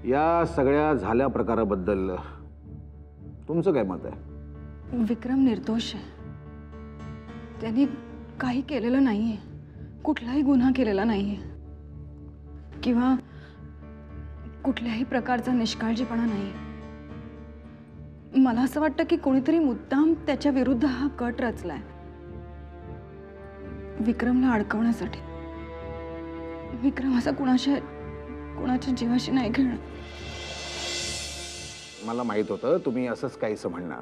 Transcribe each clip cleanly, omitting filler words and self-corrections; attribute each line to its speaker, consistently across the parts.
Speaker 1: या सगळ्या झाल्या प्रकाराबद्दल तुमचं काय मत आहे?
Speaker 2: विक्रम निर्दोष आहे. त्यांनी काही केलेलं नाहीये, कुठलाही गुन्हा केलेला नाहीये किंवा कुठल्याही प्रकारचा निष्काळजीपणा नाही. मला असं वाटतं की कोणीतरी मुद्दाम त्याच्या विरुद्ध हा कट रचलाय विक्रमला अडकवण्यासाठी. विक्रम असा कुणाच्या जीवाशी नाही खेळणार.
Speaker 1: मला माहित होतं तुम्ही असंच काहीसं म्हणणार.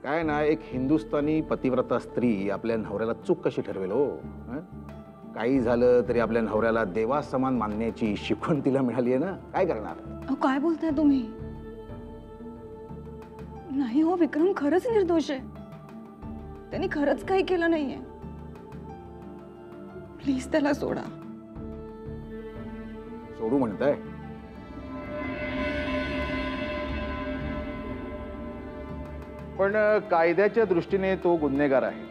Speaker 1: काय ना, एक हिंदुस्थानी पतिव्रता स्त्री आपल्या नवऱ्याला चूक कशी ठरवेल हो? काही झालं तरी आपल्या नवऱ्याला देवासमान मानण्याची शिकवण तिला मिळाली आहे ना. काय करणार?
Speaker 2: अहो काय बोलताय तुम्ही? नाही हो, विक्रम खरंच निर्दोष आहे. त्यांनी खरंच काही केलं नाहीये. प्लीज त्याला सोडा.
Speaker 1: सोडू म्हणताय? पण कायद्याच्या दृष्टीने तो गुन्हेगार आहे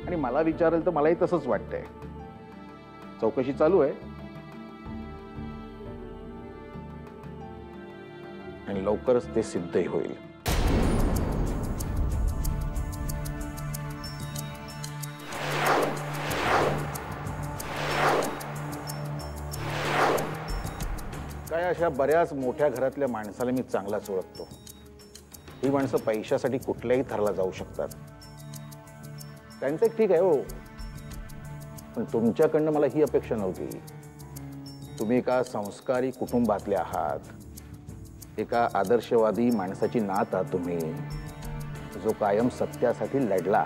Speaker 1: आणि मला विचारेल तर मलाही तसंच वाटतंय. चौकशी चालू आहे आणि लवकरच ते सिद्धही होईल. काय अशा बऱ्याच मोठ्या घरातल्या माणसाला मी चांगलाच ओळखतो. ही माणसं पैशासाठी कुठल्याही थराला जाऊ शकतात. त्यांचं एक ठीक आहे हो, पण तुमच्याकडनं मला ही अपेक्षा नव्हती. तुम्ही एका संस्कारी कुटुंबातले आहात, एका आदर्शवादी माणसाची नात आहात तुम्ही, जो कायम सत्यासाठी लढला.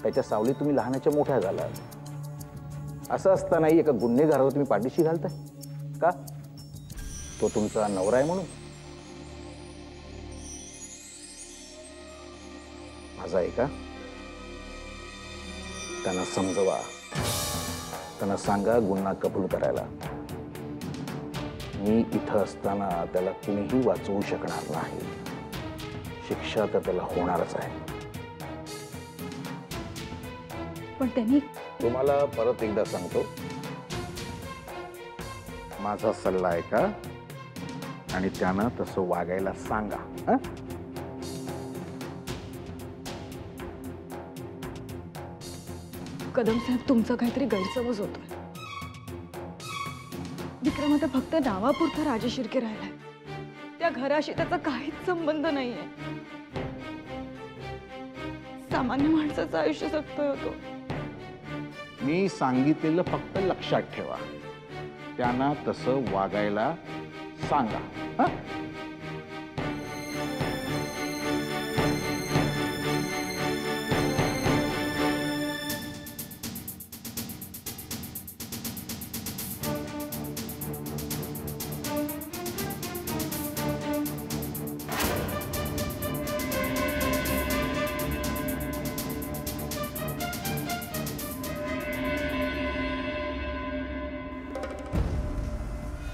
Speaker 1: त्याच्या सावलीत तुम्ही लहानाच्या मोठ्या झालात. असं असतानाही एका गुन्हेगाराला तुम्ही पाठीशी घालताय का? तो तुमचा नवरा आहे म्हणून? माझा आहे का? त्यांना समजवा, त्यांना सांगा गुन्हा कबूल करायला. मी इथं असताना त्याला कुणीही वाचवू शकणार नाही. शिक्षा तर त्याला होणारच आहे.
Speaker 2: पण त्यांनी
Speaker 1: तुम्हाला परत एकदा सांगतो, माझा सल्ला आहे का आणि त्यानं तसं वागायला सांगा.
Speaker 2: कदम साहेब, तुमचा काहीतरी गैरसमज होतोय. विक्रम आता फक्त नावापुरता राजे शिर्के राहिलाय. त्या घराशी त्याचा काहीच संबंध नाहीये. सामान्य माणसाचं आयुष्य जगतोय होतो.
Speaker 1: मी सांगितलेलं फक्त लक्षात ठेवा. त्यांना तसं वागायला सांगा.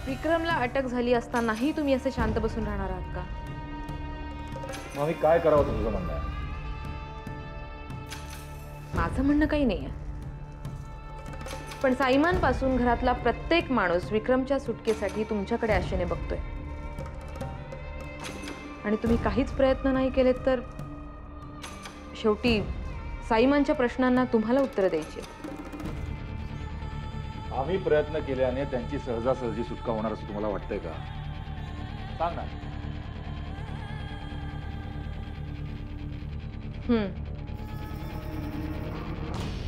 Speaker 3: विक्रमला अटक झाली असतानाही तुम्ही असे शांत बसून राहणार आहात का?
Speaker 4: मग मी काय करावं तुझं म्हणणं आहे?
Speaker 3: माझं म्हणणं काही नाहीये, पण साईमान पासून घरातला प्रत्येक माणूस विक्रमच्या सुटकेसाठी तुमच्याकडे आशेने बघतोय आणि तुम्ही काहीच प्रयत्न नाही केलेत तर शेवटी साईमानच्या प्रश्नांना तुम्हाला उत्तर द्यायची.
Speaker 4: आम्ही प्रयत्न केल्याने त्यांची सहजासहजी सुटका होणार असं तुम्हाला वाटतंय का? सांग ना.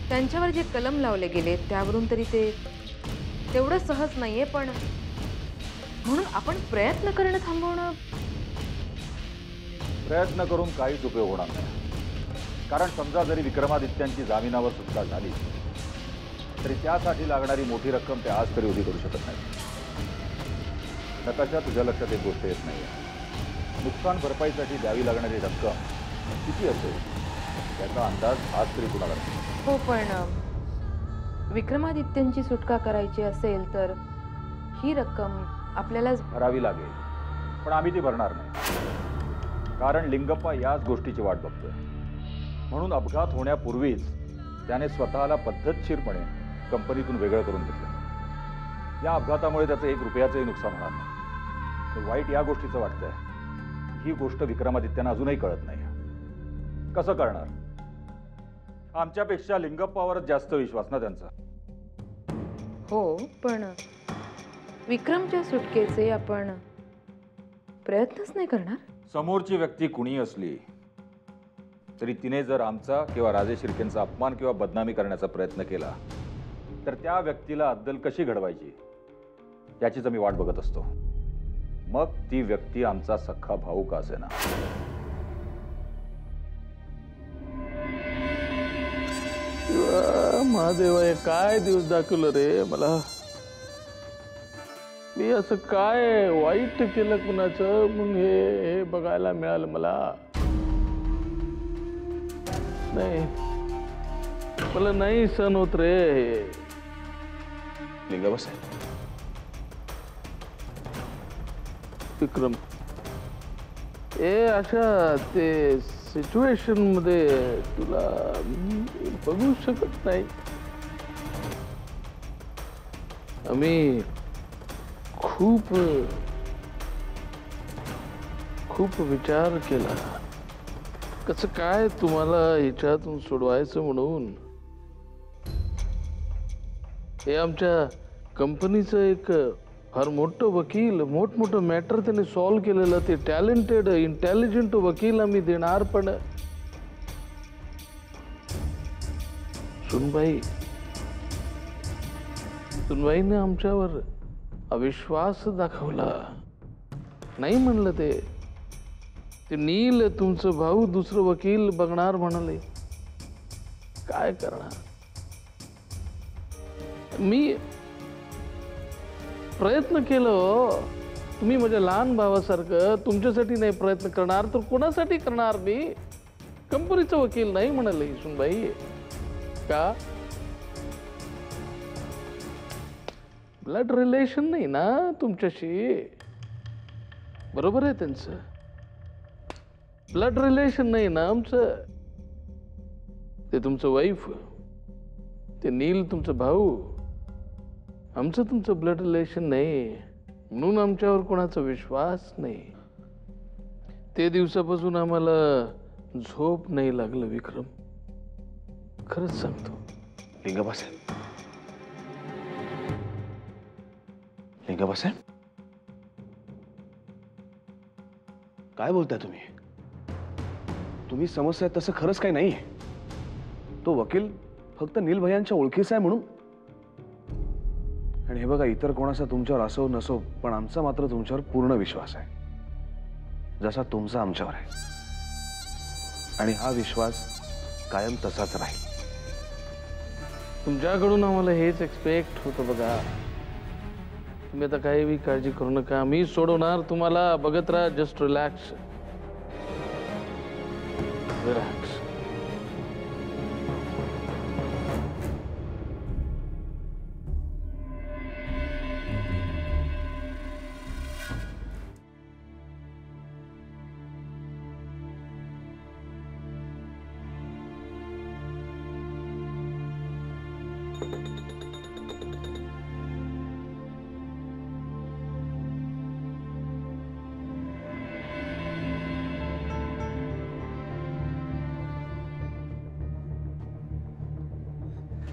Speaker 3: त्यांच्यावर जे कलम लावले गेले त्यावरून तरी ते तेवढं सहज नाहीये, पण म्हणून आपण प्रयत्न करणं थांबवणं.
Speaker 4: प्रयत्न करून काहीच उपयोग होणार नाही. कारण समजा जरी विक्रमादित्यांची जामिनावर सुटका झाली तरी त्यासाठी लागणारी मोठी रक्कम ते आज तरी उभी करू शकत नाही. नकाशा, तुझ्या लक्षात एक गोष्ट येत नाही. नुकसान भरपाईसाठी द्यावी लागणारी रक्कम किती असेल त्याचा अंदाज आज तरी कुणाला नाही.
Speaker 3: हो, पण विक्रमादित्यांची सुटका करायची असेल तर ही रक्कम आपल्याला
Speaker 4: भरावी लागेल, पण आम्ही ती भरणार नाही. कारण लिंगप्पा याच गोष्टीची वाट बघतोय. म्हणून अपघात होण्यापूर्वीच त्याने स्वतःला पद्धतशीरपणे कंपनीतून वेगळं करून घेतलं. या अपघातामुळे त्याचं 1 रुपयाचंही नुकसान होणार नाही. वाईट या गोष्टीचं वाटतंय ही गोष्ट विक्रमादित्यांना अजूनही कळत नाही. कसं करणार? आमच्यापेक्षा लिंगप्पावरच जास्त विश्वास ना त्यांचा.
Speaker 3: हो, पण विक्रमच्या सुटकेचे आपण प्रयत्नच नाही करणार.
Speaker 4: समोरची व्यक्ती कुणी असली तरी तिने जर आमचा किंवा राजे शिर्केंचा अपमान किंवा बदनामी करण्याचा प्रयत्न केला तर त्या व्यक्तीला अद्दल कशी घडवायची याचीच आम्ही वाट बघत असतो. मग ती व्यक्ती आमचा सख्खा भाऊ का असेना.
Speaker 5: महादेव, हे काय दिवस दाखवलं रे मला. मी असं काय वाईट केलं कुणाचं मग हे बघायला मिळालं मला. नाही, मला नाही सहन होत रे.
Speaker 6: लिंग बस
Speaker 5: विक्रम, अशा ते सिच्युएशन मध्ये तुला मी बघू शकत नाही. आम्ही खूप खूप विचार केला कसं काय तुम्हाला ह्याच्यातून सोडवायचं म्हणून. हे आमच्या कंपनीचं एक फार मोठं वकील, मोठमोठं मॅटर त्याने सॉल्व्ह केलेलं, ते टॅलेंटेड इंटेलिजंट वकील आम्ही देणार. पण सुनबाईने आमच्यावर अविश्वास दाखवला. नाही म्हणलं ते नील तुमचं भाऊ दुसरं वकील बघणार म्हणाले. काय करणार? मी प्रयत्न केलं. तुम्ही माझ्या लहान भावासारखं तुमच्यासाठी नाही प्रयत्न करणार तर कोणासाठी करणार? मी कंपनीचं वकील नाही म्हणाले सुनबाई. का? ब्लड रिलेशन नाही ना तुमच्याशी. बरोबर आहे त्यांचं. ब्लड रिलेशन नाही ना आमचं. ते तुमचं वाईफ, ते नील तुमचं भाऊ. आमचं तुमचं ब्लड रिलेशन नाही म्हणून आमच्यावर कोणाचा विश्वास नाही. ते दिवसापासून आम्हाला झोप नाही लागलं विक्रम. खरंच सांगतो.
Speaker 6: लिंग बस लिंग बस काय बोलताय तुम्ही? तुम्ही समस्या तसं खरंच काही नाही. तो वकील फक्त नील भैयांच्या ओळखीचा आहे म्हणून. आणि हे बघा, इतर कोणाचा तुमच्यावर असो नसो पण आमचा मात्र तुमच्यावर पूर्ण विश्वास आहे, जसा तुमचा आमच्यावर आहे. आणि हा विश्वास कायम तसाच राहील.
Speaker 5: तुमच्याकडून आम्हाला हेच एक्सपेक्ट होतं. बघा, तुम्ही आता काही बी काळजी करू नका. मी सोडवणार तुम्हाला. बघत राहा. Just relax relax.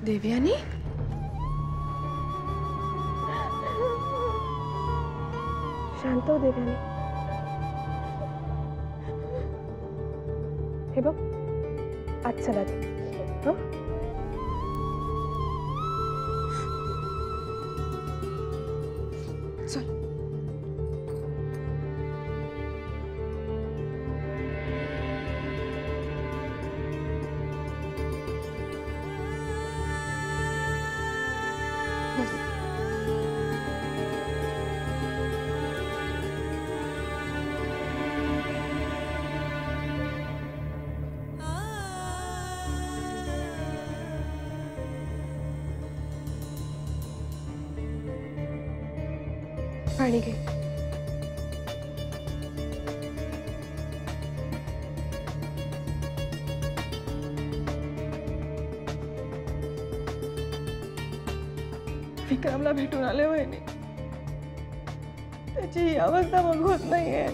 Speaker 2: देवयानी, शांत हो देवयानी. हे बघ, आज चला दे. चल. पाणी घे. विक्रमला भेटून आले वहिनी. त्याची ही अवस्था मग होत नाहीये.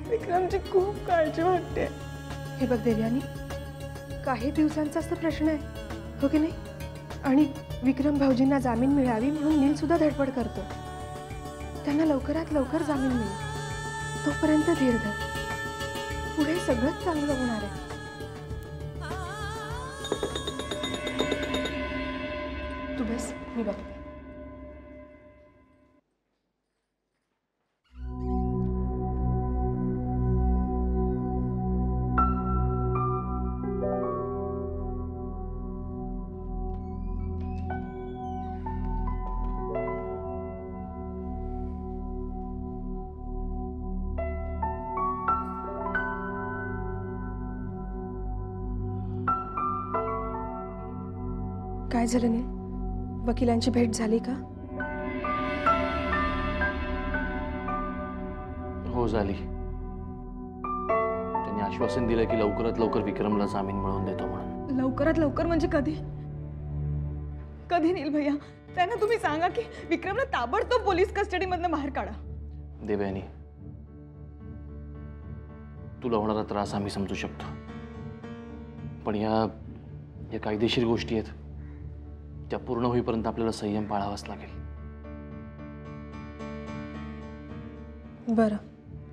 Speaker 2: विक्रमची खूप काळजी वाटते.
Speaker 7: हे बघ देवयानी, काही दिवसांचाच तर प्रश्न आहे, हो की नाही? आणि विक्रम भाऊजींना जामीन मिळावी म्हणून नील सुद्धा धडपड करतो. त्यांना लवकरात लवकर जामीन मिळेल, तोपर्यंत धीर धर. पुढे सगळंच चांगलं होणार आहे. तू बस, मी बघते. काय झालं नील? वकिलांची भेट झाली का?
Speaker 8: हो झाली. त्यांनी आश्वासन दिलं की लवकरात लवकर विक्रमला जामीन मिळवून देतो म्हणून.
Speaker 2: लवकरात लवकर म्हणजे कधी? कधी नील भैया? त्यांना तुम्ही सांगा की विक्रमला ताबडतोब पोलीस कस्टडीमधनं बाहेर काढा.
Speaker 8: देवयानी, तुला होणारा त्रास आम्ही समजू शकतो, पण या कायदेशीर गोष्टी आहेत, त्या पूर्ण होईपर्यंत आपल्याला संयम पाळावाच लागेल.
Speaker 7: बरं,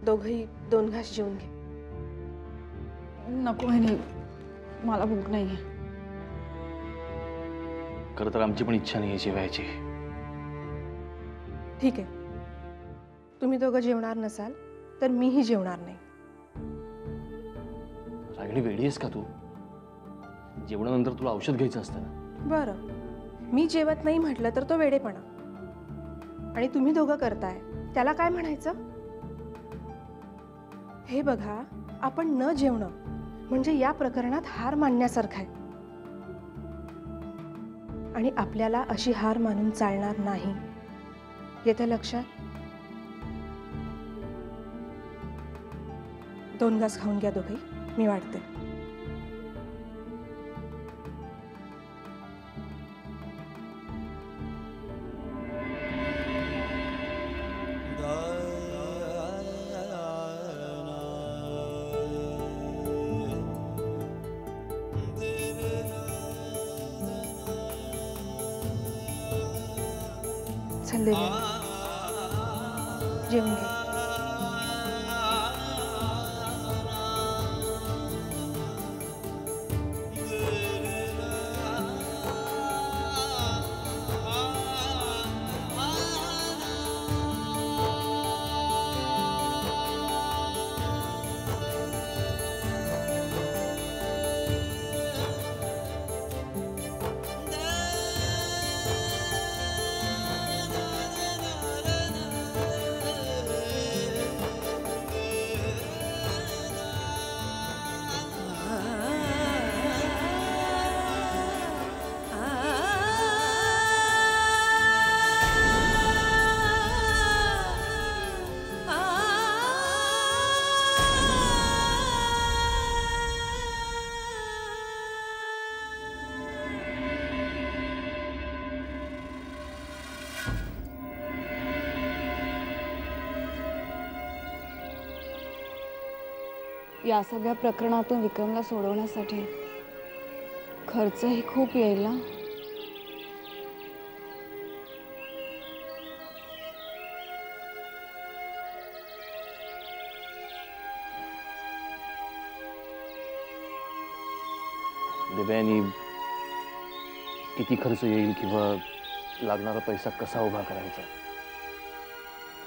Speaker 7: दोघंही 2 घास जेवून घे.
Speaker 2: नको नील, मला भूक नाहीये.
Speaker 8: खरं तर आमची पण इच्छा नाही जेवायची.
Speaker 7: ठीक आहे, तुम्ही दोघं जेवणार नसाल तर मीही जेवणार नाही.
Speaker 8: रागिणी, वेडी आहेस का तू? जेवणानंतर तुला औषध घ्यायचं असतं ना.
Speaker 7: बरं, मी जेवत नाही म्हटलं तर तो वेडेपणा, आणि तुम्ही दोघं करताय त्याला काय म्हणायचं? हे बघा, आपण न जेवणं म्हणजे या प्रकरणात हार मानण्यासारखं आहे, आणि आपल्याला अशी हार मानून चालणार नाही. येतं लक्षात? 2 घास खाऊन घ्या दोघे, मी वाटते. चल दे, जेवून घे.
Speaker 2: या सगळ्या प्रकरणातून विक्रमला सोडवण्यासाठी खर्चही खूप येईल ना.
Speaker 8: देवयानी, किती खर्च येईल किंवा लागणारा पैसा कसा उभा करायचा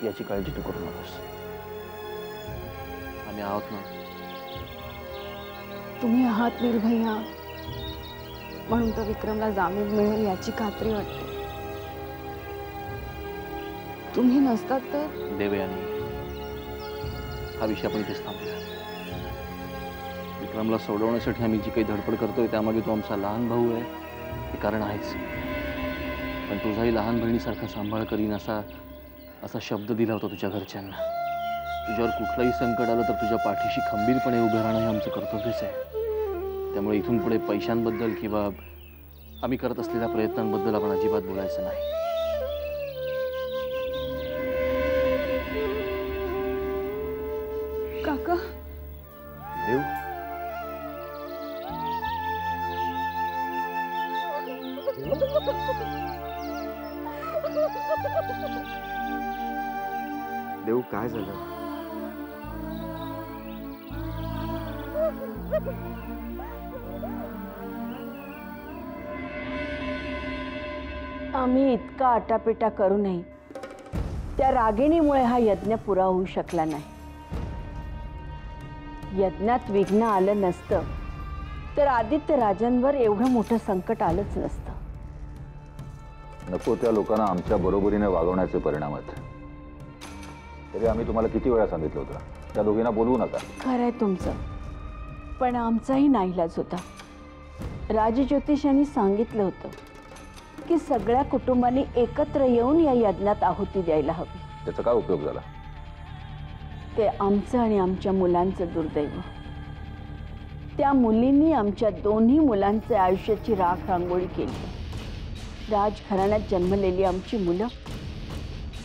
Speaker 8: याची काळजी तू करू नकोस. आम्ही आहोत ना.
Speaker 2: तुम्ही आहात नील भैया, म्हणून तर विक्रमला जामीन मिळेल याची खात्री वाटते. तुम्ही नसतात तर.
Speaker 8: देवयानी, हा विषय आपण इथेच थांबूया. विक्रमला सोडवण्यासाठी आम्ही जी काही धडपड करतोय त्यामागे तो आमचा लहान भाऊ आहे हे कारण आहेच, पण तुझाही लहान बहिणीसारखा सांभाळ करीन असा शब्द दिला होता तुझ्या घरच्यांना. तुझ्यावर कुठलंही संकट आलं तर तुझ्या पाठीशी खंबीरपणे उभे राहणं हे आमचं कर्तव्यच आहे. त्यामुळे इथून पुढे पैशांबद्दल किंवा आम्ही करत असलेल्या प्रयत्नांबद्दल आपण अजिबात बोलायचं नाही.
Speaker 6: देऊ काय झालं?
Speaker 9: आम्ही इतका आटापिटा करूनही त्या रागिणीमुळे हा यज्ञ पुरा होऊ शकला नाही. यज्ञात विघ्न आलं नसतं तर आदित्य राजांवर एवढं मोठं संकट आलंच नसतं.
Speaker 4: नको त्या लोकांना आमच्या बरोबरीने वागवण्याचे परिणाम आहेत. तरी आम्ही तुम्हाला किती वेळा सांगितलं होतं त्या दोघींना बोलवू नका.
Speaker 9: खरंय तुमचं, पण आमचाही नाईलाज होता. राजज्योतिषांनी सांगितलं होतं की सगळ्या कुटुंबांनी एकत्र येऊन या यज्ञात आहुती द्यायला हवी.
Speaker 4: त्याचा काय उपयोग झाला?
Speaker 9: ते आमचं आणि आमच्या मुलांचं दुर्दैव. त्या मुलींनी आमच्या दोन्ही मुलांचे आयुष्याची राख रांगोळी केली. राजघराण्यात जन्मलेली आमची मुलं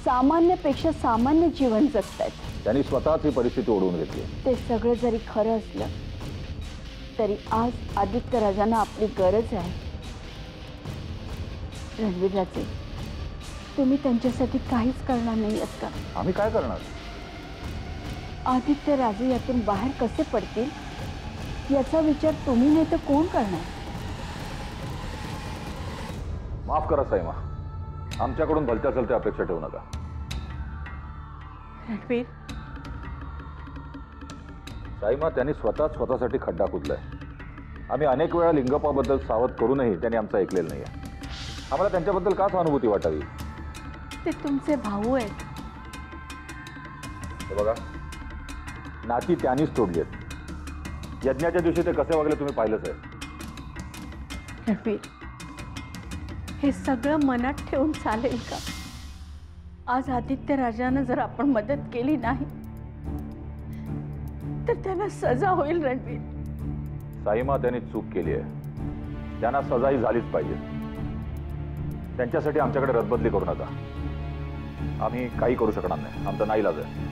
Speaker 9: सामान्यपेक्षा सामान्य जीवन जगतायत.
Speaker 4: त्यांनी स्वतःच ही परिस्थिती ओढवून घेतली.
Speaker 9: ते सगळं जरी खरं असलं तरी आज आदित्य राजांना आपली गरज आहे. रणवीर राजे, तुम्ही त्यांच्यासाठी काहीच करणार नाही आहात का?
Speaker 4: आम्ही काय करणार?
Speaker 9: आदित्य राजे यातून बाहेर कसे पडतील याचा विचार तुम्ही नाही तर कोण करणार?
Speaker 4: माफ करा साईमा, आमच्याकडून भलत्या चलत्या अपेक्षा ठेवू नका.
Speaker 9: रणवीर,
Speaker 4: साईमा, त्यांनी स्वतःसाठी खड्डा खोदलाय. आम्ही अनेक वेळा लिंगपाबद्दल सावध करूनही त्यांनी आमचं ऐकलेलं नाहीये. आम्हाला त्यांच्याबद्दल का सहानुभूती वाटावी?
Speaker 9: ते तुमचे भाऊ आहेत.
Speaker 4: हे बघा, नाती त्यांनीच तोडली आहेत. यज्ञाच्या दिवशी ते कसे वागले तुम्ही पाहिलंच आहे.
Speaker 9: रणवीर, हे सगळं मनात ठेवून चालेल का? आज आदित्य राजानं जर आपण मदत केली नाही तर त्यांना सजा होईल. रणवीर,
Speaker 4: साईमा, त्यांनी चूक केली आहे. त्यांना सजाही झालीच पाहिजे. त्यांच्यासाठी आमच्याकडे रद्दबदली करू नका. आम्ही काही करू शकणार नाही. आमचा नाईलाज आहे.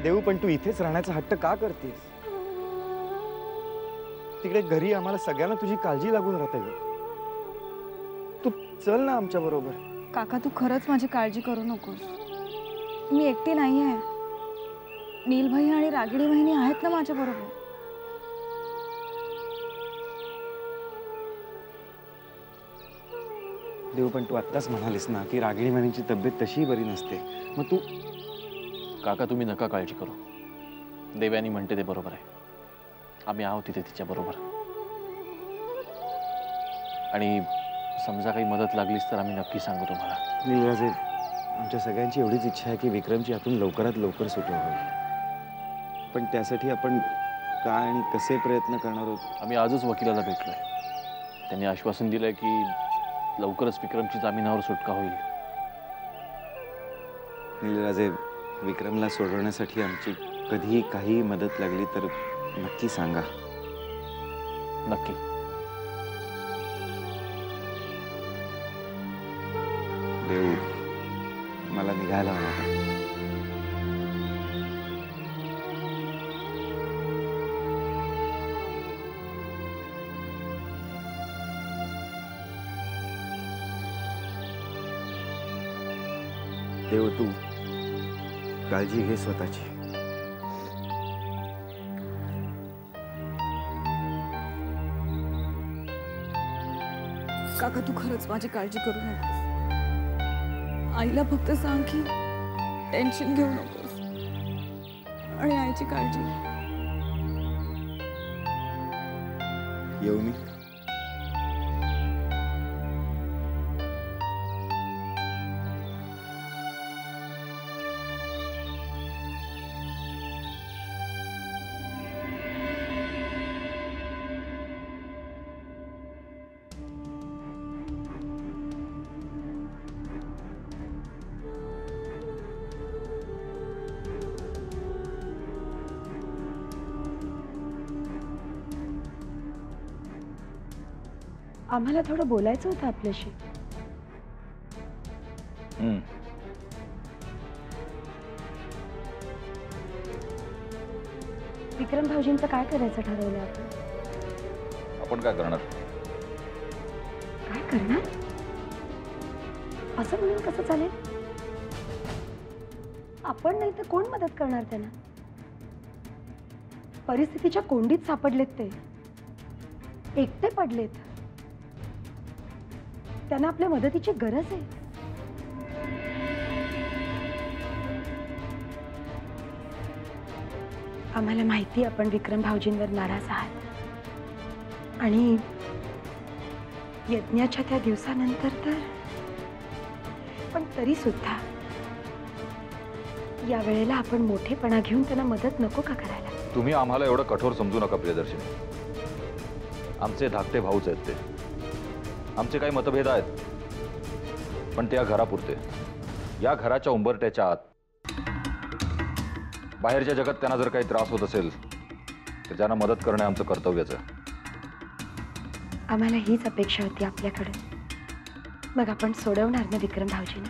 Speaker 10: देऊ, पण तू इथेच राहण्याचा हट्ट का करतेस? तिकडे घरी आम्हाला सगळ्यांना तुझी काळजी लागून राहते ग. तू चल ना आमच्या बरोबर.
Speaker 2: काका, तू खरंच माझी काळजी करू नकोस. मी एकटी नाही आहे. नीलभाई आणि रागिणी वहिनी आहेत ना माझ्या बरोबर.
Speaker 10: देऊ, पण तू आत्ताच म्हणालीस ना की रागिणी वहिनीची तब्येत तशी बरी नसते. मग तू
Speaker 8: काका, तुम्ही नका काळजी करू. देव्यानी म्हणते ते बरोबर आहे. आम्ही आहोत तिथे तिच्या बरोबर. आणि समजा काही मदत लागलीच तर आम्ही नक्की सांगू तुम्हाला.
Speaker 10: नीलराजे, आमच्या सगळ्यांची एवढीच इच्छा आहे की विक्रमची यातून लवकरात लवकर सुटका होईल. पण त्यासाठी आपण काय आणि कसे प्रयत्न करणार आहोत?
Speaker 8: आम्ही आजच वकिलाला भेटलोय. त्यांनी आश्वासन दिलंय की लवकरच विक्रमची जामिनावर सुटका होईल.
Speaker 10: नीलराजे, विक्रमला सोडवण्यासाठी आमची कधीही काही मदत लागली तर नक्की सांगा.
Speaker 8: नक्की.
Speaker 10: देऊ, मला निघायला हवं. देव, तू काळजी घे स्वतःची.
Speaker 2: काका, तू खरंच माझी काळजी करू नकोस. आईला फक्त सांग की टेन्शन घेऊ नकोस आणि आईची काळजी.
Speaker 10: येऊ मी?
Speaker 9: आम्हाला थोडं बोलायचं होतं आपल्याशी.
Speaker 7: विक्रम भाऊजींचं काय करायचं ठरवलं आपण?
Speaker 4: आपण काय करणार?
Speaker 7: काय करणार? असं म्हणून कसं चालेल? आपण नाही तर कोण मदत करणार त्यांना? परिस्थितीच्या कोंडीत सापडलेत ते, एकटे पडलेत. त्यांना आपल्या मदतीची गरज आहे. आम्हाला माहिती आपण विक्रम भाऊजींवर नाराज आहात आणि यज्ञाच्या त्या दिवसानंतर तर, पण तरी सुद्धा या वेळेला आपण मोठेपणा घेऊन त्यांना मदत नको का करायला?
Speaker 4: तुम्ही आम्हाला एवढं कठोर समजू नका प्रियदर्शनी. आमचे धाकटे भाऊच आहेत ते. आमचे काही मतभेद आहेत, पण त्या घरापुरते, या घराच्या उंबरट्याच्या आत. बाहेरच्या जगात त्यांना जर काही त्रास होत असेल तर त्यांना मदत करणे आमचं कर्तव्यच आहे.
Speaker 7: आम्हाला हीच अपेक्षा होती आपल्याकडे. मग आपण सोडवणार ना विक्रम भाऊजींना?